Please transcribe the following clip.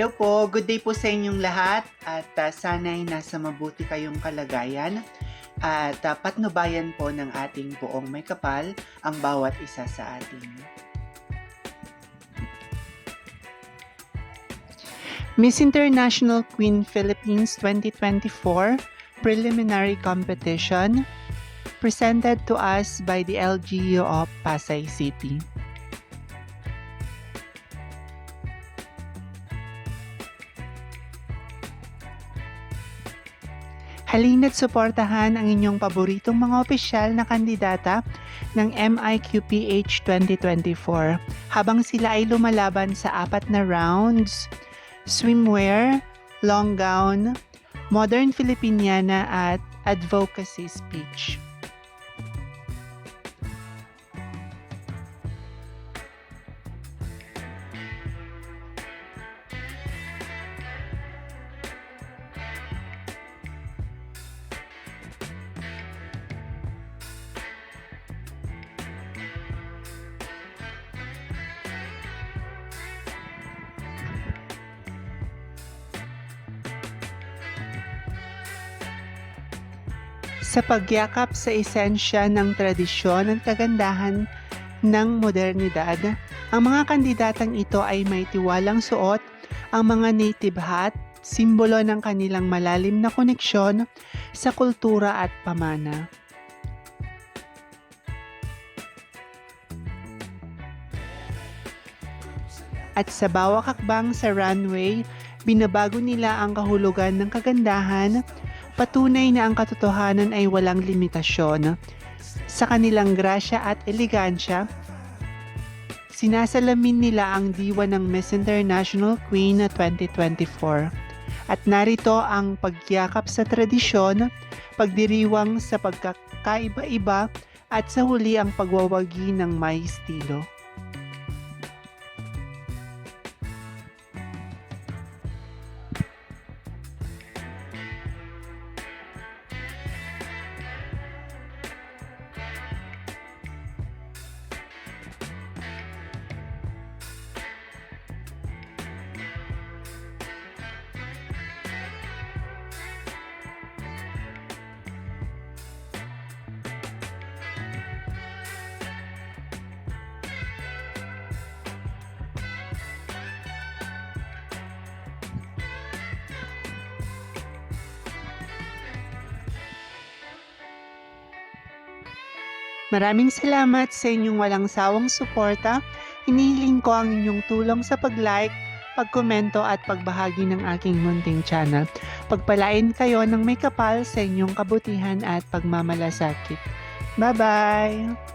Hello po, good day po sa inyong lahat at sana'y nasa mabuti kayong kalagayan at patnubayan po ng ating buong may kapal ang bawat isa sa atin. Miss International Queen Philippines 2024 Preliminary Competition presented to us by the LGU of Pasay City. Halina't suportahan ang inyong paboritong mga opisyal na kandidata ng MIQPH 2024 habang sila ay lumalaban sa 4 na rounds: swimwear, long gown, modern Filipiniana at advocacy speech. Sa pagyakap sa esensya ng tradisyon at kagandahan ng modernidad, ang mga kandidatang ito ay may tiwalang suot ang mga native hat, simbolo ng kanilang malalim na koneksyon sa kultura at pamana. At sa bawat hakbang sa runway, binabago nila ang kahulugan ng kagandahan. Patunay na ang katotohanan ay walang limitasyon. Sa kanilang grasya at elegansya, sinasalamin nila ang diwa ng Miss International Queen 2024. At narito ang pagyakap sa tradisyon, pagdiriwang sa pagkakaiba-iba at sa huli ang pagwawagi ng may estilo. Maraming salamat sa inyong walang sawang suporta. Hinihiling ko ang inyong tulong sa pag-like, pagkomento at pagbahagi ng aking munting channel. Pagpalain kayo ng may kapal sa inyong kabutihan at pagmamalasakit. Bye-bye!